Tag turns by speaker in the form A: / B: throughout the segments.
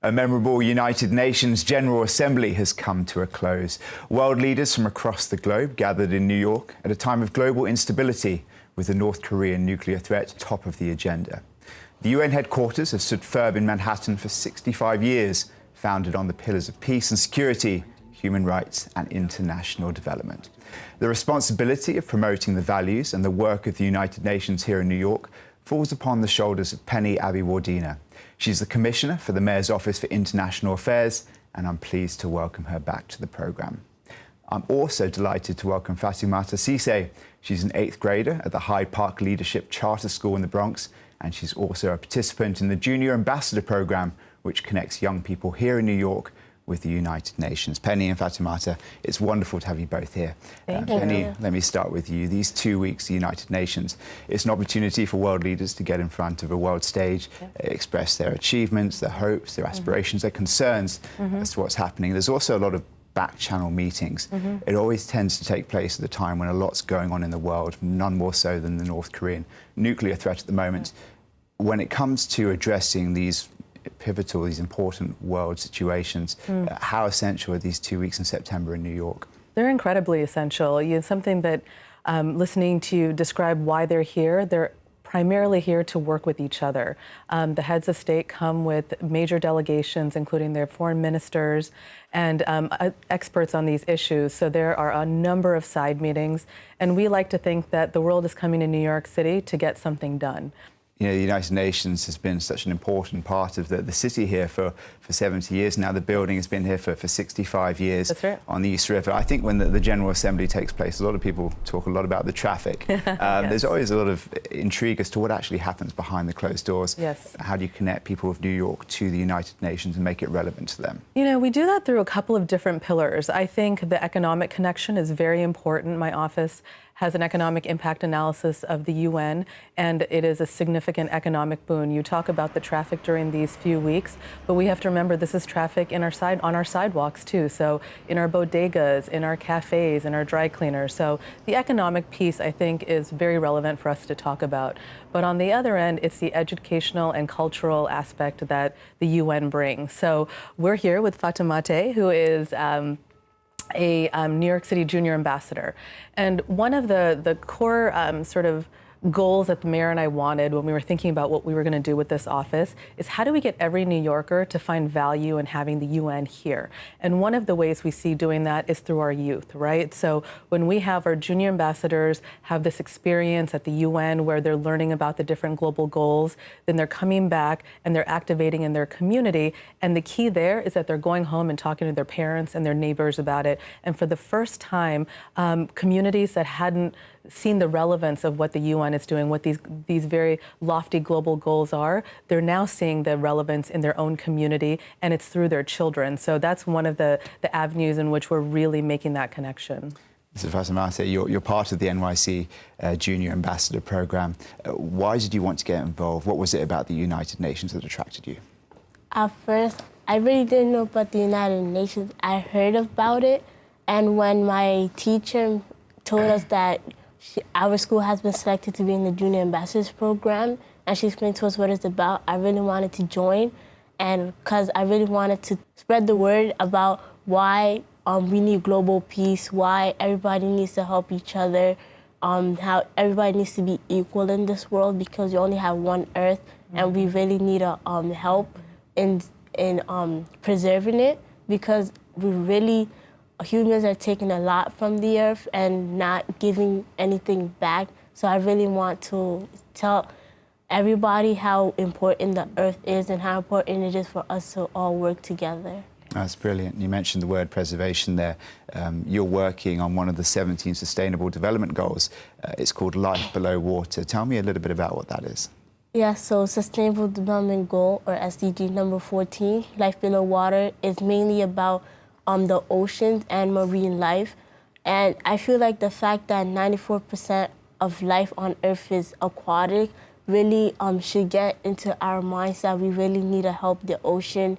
A: A memorable United Nations General Assembly has come to a close. World leaders from across the globe gathered in New York at a time of global instability, with the North Korean nuclear threat top of the agenda. The UN headquarters have stood firm in Manhattan for 65 years, founded on the pillars of peace and security, human rights and international development. The responsibility of promoting the values and the work of the United Nations here in New York falls upon the shoulders of Penny Abiy-Wardena. She's the Commissioner for the Mayor's Office for International Affairs, and I'm pleased to welcome her back to the programme. I'm also delighted to welcome Fatoumata Cissé. She's an 8th grader at the Hyde Park Leadership Charter School in the Bronx, and she's also a participant in the Junior Ambassador Programme, which connects young people here in New York with the United Nations. Penny and Fatoumata, it's wonderful to have you both here.
B: Thank you.
A: Penny, let me start with you. These 2 weeks, the United Nations, it's an opportunity for world leaders to get in front of a world stage, express their achievements, their hopes, their aspirations, their concerns as to what's happening. There's also a lot of back-channel meetings. It always tends to take place at a time when a lot's going on in the world, none more so than the North Korean nuclear threat at the moment. When it comes to addressing these pivotal, these important world situations, how essential are these 2 weeks in September in New York?
B: They're incredibly essential. Something that, listening to you describe why they're here, they're primarily here to work with each other. The heads of state come with major delegations, including their foreign ministers and experts on these issues. So there are a number of side meetings, and we like to think that the world is coming to New York City to get something done.
A: You know, the United Nations has been such an important part of the city here for 70 years now. The building has been here for 65 years.
B: That's right.
A: On the East River. I think when the General Assembly takes place, a lot of people talk a lot about the traffic.
B: Yes.
A: There's always a lot of intrigue as to what actually happens behind the closed doors.
B: Yes.
A: How do you connect people of New York to the United Nations and make it relevant to them?
B: You know, we do that through a couple of different pillars. I think the economic connection is very important. My office has an economic impact analysis of the UN, and it is a significant economic boon. You talk about the traffic during these few weeks, but we have to remember this is traffic on our sidewalks too. So in our bodegas, in our cafes, in our dry cleaners. So the economic piece, I think, is very relevant for us to talk about. But on the other end, it's the educational and cultural aspect that the UN brings. So we're here with Fatoumata, who is a New York City Junior Ambassador. And one of the core sort of goals that the mayor and I wanted when we were thinking about what we were going to do with this office is how do we get every New Yorker to find value in having the UN here? And one of the ways we see doing that is through our youth, right? So when we have our junior ambassadors have this experience at the UN where they're learning about the different global goals, then they're coming back and they're activating in their community. And the key there is that they're going home and talking to their parents and their neighbors about it. And for the first time, communities that hadn't seen the relevance of what the UN is doing, what these very lofty global goals are, they're now seeing the relevance in their own community, and it's through their children. So that's one of the avenues in which we're really making that connection.
A: So Fatoumata, you're part of the NYC Junior Ambassador Programme. Why did you want to get involved? What was it about the United Nations that attracted you?
C: At first, I really didn't know about the United Nations. I heard about it, and when my teacher told us that our school has been selected to be in the Junior Ambassadors Program, and she explained to us what it's about, I really wanted to join, and because I really wanted to spread the word about why we need global peace, why everybody needs to help each other, how everybody needs to be equal in this world because we only have one Earth, and we really need help in preserving it because humans are taking a lot from the earth and not giving anything back. So I really want to tell everybody how important the earth is and how important it is for us to all work together.
A: That's brilliant. You mentioned the word preservation there. You're working on one of the 17 Sustainable Development Goals. It's called Life Below Water. Tell me a little bit about what that is.
C: Yeah, so Sustainable Development Goal, or SDG number 14, Life Below Water, is mainly about the oceans and marine life. And I feel like the fact that 94% of life on Earth is aquatic really should get into our minds that we really need to help the ocean.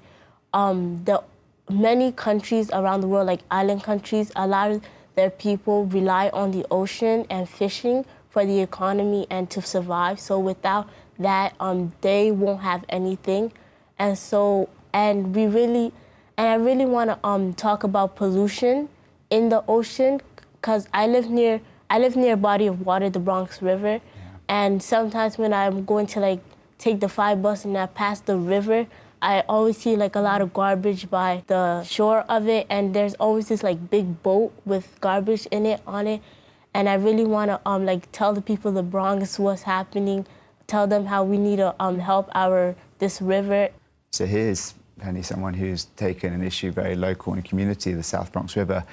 C: Many countries around the world, like island countries, a lot of their people rely on the ocean and fishing for the economy and to survive. So without that, they won't have anything. And so and I really want to talk about pollution in the ocean, because I live near a body of water, the Bronx River, and sometimes when I'm going to like take the 5 bus and I pass the river, I always see like a lot of garbage by the shore of it, and there's always this like big boat with garbage in it on it, and I really want to like tell the people of the Bronx what's happening, tell them how we need to help this river.
A: So here's Penny, someone who's taken an issue very local in a community, the South Bronx River,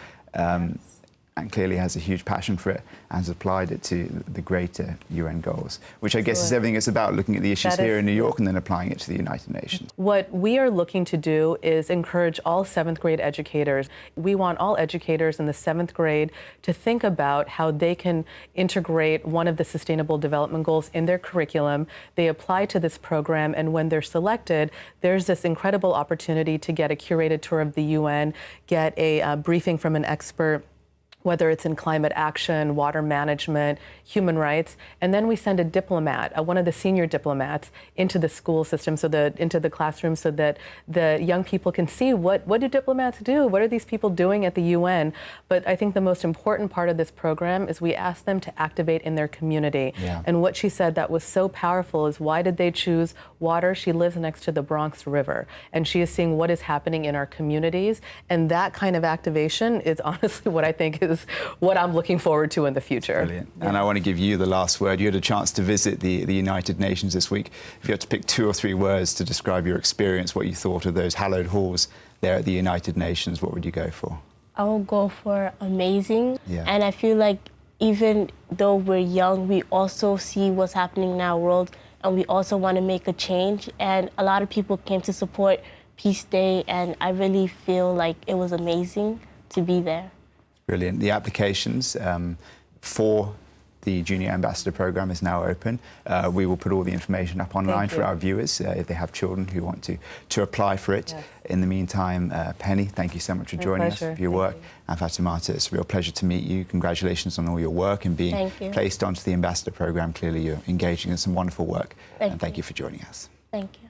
A: and clearly has a huge passion for it and has applied it to the greater UN goals, which I guess is everything it's about, looking at the issues here in New York and then applying it to the United Nations.
B: What we are looking to do is encourage all 7th grade educators. We want all educators in the 7th grade to think about how they can integrate one of the Sustainable Development Goals in their curriculum. They apply to this program, and when they're selected, there's this incredible opportunity to get a curated tour of the UN, get a briefing from an expert, whether it's in climate action, water management, human rights, and then we send a diplomat, one of the senior diplomats, into the school system, into the classroom, so that the young people can see what do diplomats do? What are these people doing at the UN? But I think the most important part of this program is we ask them to activate in their community.
A: Yeah.
B: And what she said that was so powerful is, why did they choose water? She lives next to the Bronx River, and she is seeing what is happening in our communities, and that kind of activation is honestly what I think is what I'm looking forward to in the future.
A: Brilliant. Yeah. And I want to give you the last word. You had a chance to visit the United Nations this week. If you had to pick 2 or 3 words to describe your experience, what you thought of those hallowed halls there at the United Nations, what would you go for?
C: I will go for amazing.
A: Yeah.
C: And I feel like even though we're young, we also see what's happening in our world, and we also want to make a change. And a lot of people came to support Peace Day, and I really feel like it was amazing to be there.
A: Brilliant. The applications for the Junior Ambassador Programme is now open. We will put all the information up online for our viewers if they have children who want to apply for it. Yes. In the meantime, Penny, thank you so much for joining us for your work. And Fatimata, it's a real pleasure to meet you. Congratulations on all your work and being placed onto the Ambassador Programme. Clearly, you're engaging in some wonderful work. And thank you for joining us.
C: Thank you.